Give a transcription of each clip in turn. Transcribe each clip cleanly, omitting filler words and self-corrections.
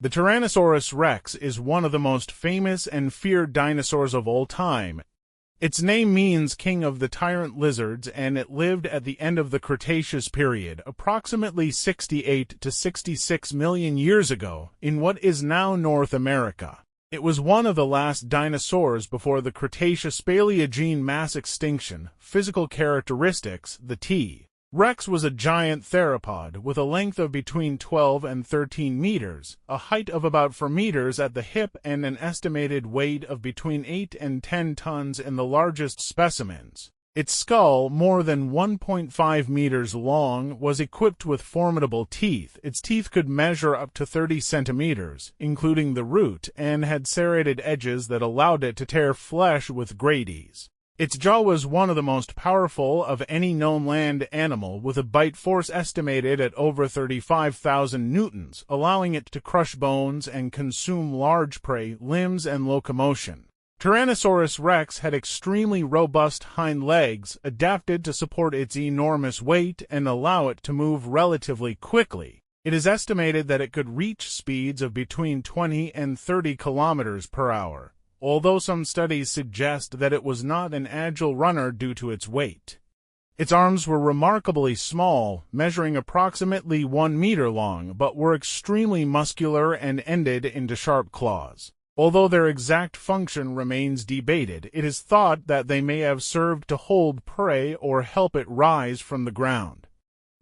The Tyrannosaurus Rex is one of the most famous and feared dinosaurs of all time. Its name means king of the tyrant lizards, and it lived at the end of the Cretaceous period, approximately 68 to 66 million years ago, in what is now North America. It was one of the last dinosaurs before the Cretaceous-Paleogene mass extinction. Physical characteristics: the T. Rex was a giant theropod with a length of between 12 and 13 meters, a height of about 4 meters at the hip, and an estimated weight of between 8 and 10 tons in the largest specimens. Its skull, more than 1.5 meters long, was equipped with formidable teeth. Its teeth could measure up to 30 centimeters, including the root, and had serrated edges that allowed it to tear flesh with great ease. Its jaw was one of the most powerful of any known land animal, with a bite force estimated at over 35,000 newtons, allowing it to crush bones and consume large prey, limbs, and locomotion. Tyrannosaurus Rex had extremely robust hind legs, adapted to support its enormous weight and allow it to move relatively quickly. It is estimated that it could reach speeds of between 20 and 30 kilometers per hour. Although some studies suggest that it was not an agile runner due to its weight. Its arms were remarkably small, measuring approximately 1 meter long, but were extremely muscular and ended into sharp claws. Although their exact function remains debated, it is thought that they may have served to hold prey or help it rise from the ground.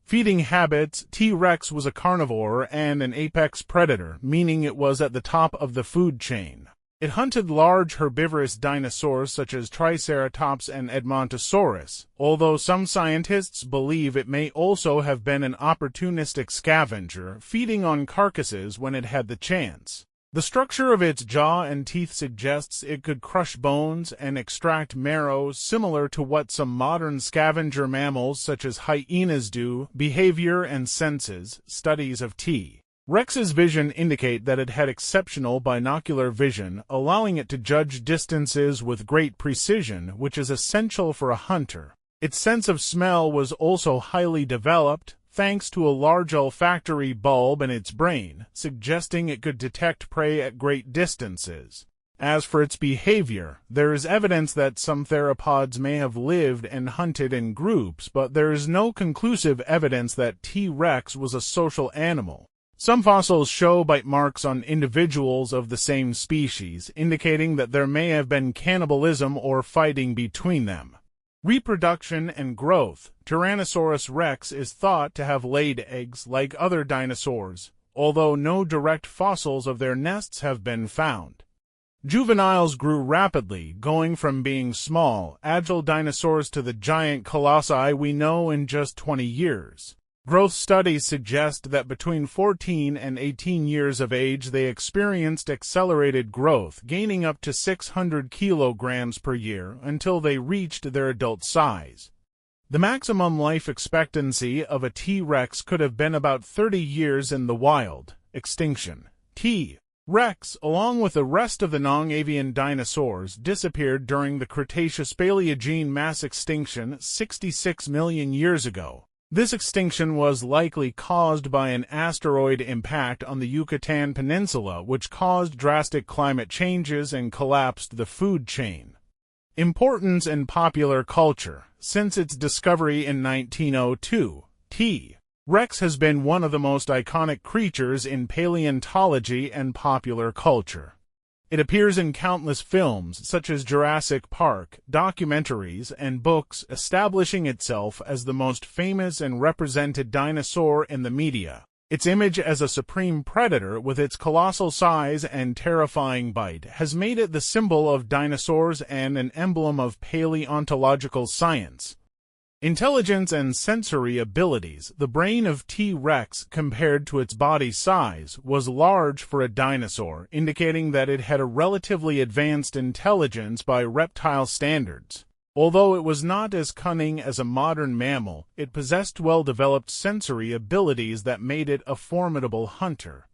Feeding habits: T-Rex was a carnivore and an apex predator, meaning it was at the top of the food chain. It hunted large herbivorous dinosaurs such as Triceratops and Edmontosaurus, although some scientists believe it may also have been an opportunistic scavenger, feeding on carcasses when it had the chance. The structure of its jaw and teeth suggests it could crush bones and extract marrow, similar to what some modern scavenger mammals such as hyenas do. Behavior and senses: studies of T. Rex's vision indicate that it had exceptional binocular vision, allowing it to judge distances with great precision, which is essential for a hunter. Its sense of smell was also highly developed, thanks to a large olfactory bulb in its brain, suggesting it could detect prey at great distances. As for its behavior, there is evidence that some theropods may have lived and hunted in groups, but there is no conclusive evidence that T-Rex was a social animal. Some fossils show bite marks on individuals of the same species, indicating that there may have been cannibalism or fighting between them. Reproduction and growth: Tyrannosaurus Rex is thought to have laid eggs like other dinosaurs, although no direct fossils of their nests have been found. Juveniles grew rapidly, going from being small, agile dinosaurs to the giant colossi we know in just 20 years. Growth studies suggest that between 14 and 18 years of age they experienced accelerated growth, gaining up to 600 kilograms per year until they reached their adult size. The maximum life expectancy of a T-Rex could have been about 30 years in the wild. Extinction: T-Rex, along with the rest of the non-avian dinosaurs, disappeared during the Cretaceous-Paleogene mass extinction 66 million years ago. This extinction was likely caused by an asteroid impact on the Yucatan Peninsula, which caused drastic climate changes and collapsed the food chain. Importance in popular culture: since its discovery in 1902, T-Rex has been one of the most iconic creatures in paleontology and popular culture. It appears in countless films, such as Jurassic Park, documentaries, and books, establishing itself as the most famous and represented dinosaur in the media. Its image as a supreme predator, with its colossal size and terrifying bite, has made it the symbol of dinosaurs and an emblem of paleontological science. Intelligence and sensory abilities: the brain of T-Rex, compared to its body size, was large for a dinosaur, indicating that it had a relatively advanced intelligence by reptile standards. Although it was not as cunning as a modern mammal, it possessed well-developed sensory abilities that made it a formidable hunter.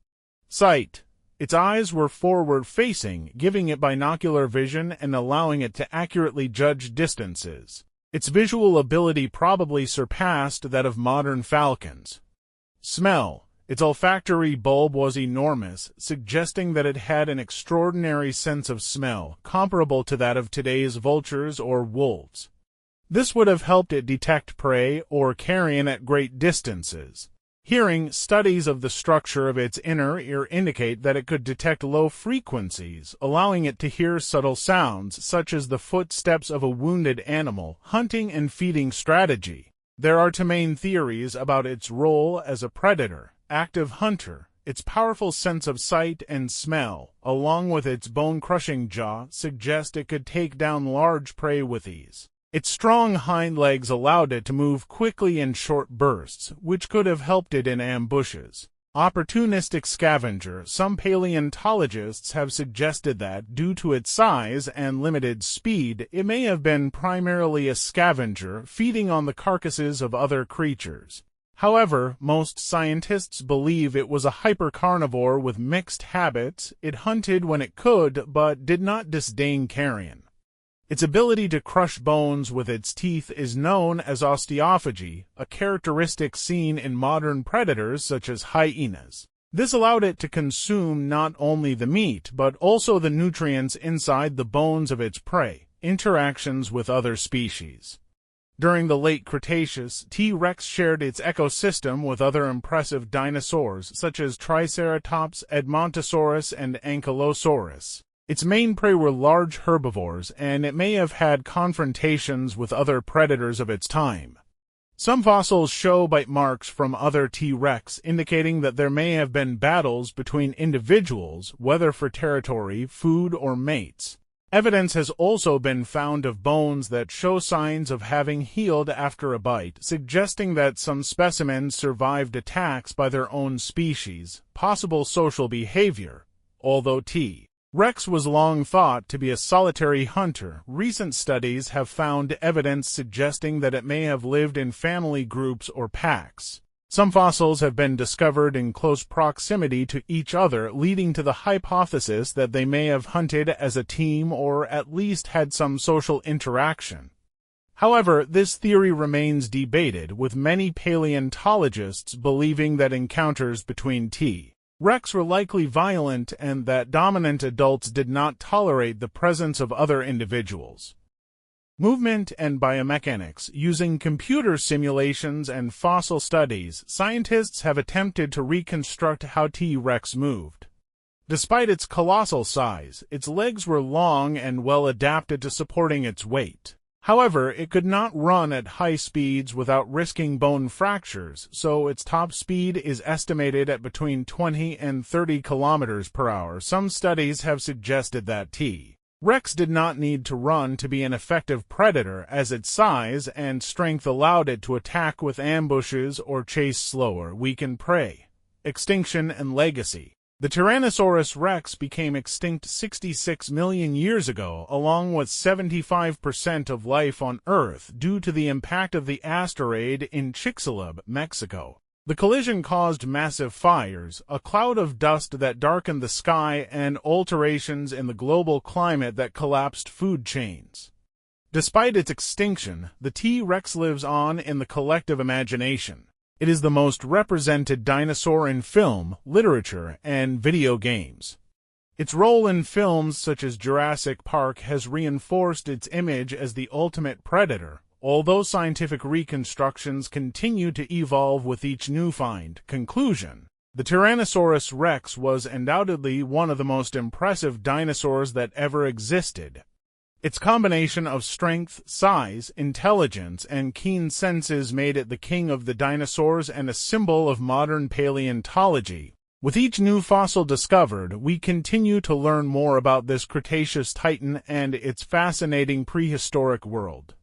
Sight: its eyes were forward-facing, giving it binocular vision and allowing it to accurately judge distances. Its visual ability probably surpassed that of modern falcons. Smell: Its olfactory bulb was enormous, suggesting that it had an extraordinary sense of smell, comparable to that of today's vultures or wolves. This would have helped it detect prey or carrion at great distances. Hearing studies of the structure of its inner ear indicate that it could detect low frequencies, allowing it to hear subtle sounds such as the footsteps of a wounded animal. Hunting and feeding strategy. There are two main theories about its role as a predator. Active hunter. Its powerful sense of sight and smell, along with its bone-crushing jaw, suggest it could take down large prey with ease. Its strong hind legs allowed it to move quickly in short bursts, which could have helped it in ambushes. Opportunistic scavenger. Some paleontologists have suggested that, due to its size and limited speed, it may have been primarily a scavenger, feeding on the carcasses of other creatures. However, most scientists believe it was a hypercarnivore with mixed habits. It hunted when it could, but did not disdain carrion. Its ability to crush bones with its teeth is known as osteophagy, a characteristic seen in modern predators such as hyenas. This allowed it to consume not only the meat, but also the nutrients inside the bones of its prey. Interactions with other species. During the late Cretaceous, T. rex shared its ecosystem with other impressive dinosaurs such as Triceratops, Edmontosaurus, and Ankylosaurus. Its main prey were large herbivores, and it may have had confrontations with other predators of its time. Some fossils show bite marks from other T. rex, indicating that there may have been battles between individuals, whether for territory, food, or mates. Evidence has also been found of bones that show signs of having healed after a bite, suggesting that some specimens survived attacks by their own species. Possible social behavior. Although T. rex was long thought to be a solitary hunter, recent studies have found evidence suggesting that it may have lived in family groups or packs. Some fossils have been discovered in close proximity to each other, leading to the hypothesis that they may have hunted as a team or at least had some social interaction. However, this theory remains debated, with many paleontologists believing that encounters between T. rex were likely violent and that dominant adults did not tolerate the presence of other individuals. Movement and biomechanics. Using computer simulations and fossil studies, scientists have attempted to reconstruct how T. rex moved. Despite its colossal size, its legs were long and well adapted to supporting its weight. However, it could not run at high speeds without risking bone fractures, so its top speed is estimated at between 20 and 30 kilometers per hour. Some studies have suggested that T. rex did not need to run to be an effective predator, as its size and strength allowed it to attack with ambushes or chase slower, weakened prey. Extinction and legacy. The Tyrannosaurus Rex became extinct 66 million years ago, along with 75% of life on Earth, due to the impact of the asteroid in Chicxulub, Mexico. The collision caused massive fires, a cloud of dust that darkened the sky, and alterations in the global climate that collapsed food chains. Despite its extinction, the T. rex lives on in the collective imagination. It is the most represented dinosaur in film, literature, and video games. Its role in films such as Jurassic Park has reinforced its image as the ultimate predator, although scientific reconstructions continue to evolve with each new find. Conclusion. The Tyrannosaurus Rex was undoubtedly one of the most impressive dinosaurs that ever existed. Its combination of strength, size, intelligence, and keen senses made it the king of the dinosaurs and a symbol of modern paleontology. With each new fossil discovered, we continue to learn more about this Cretaceous titan and its fascinating prehistoric world.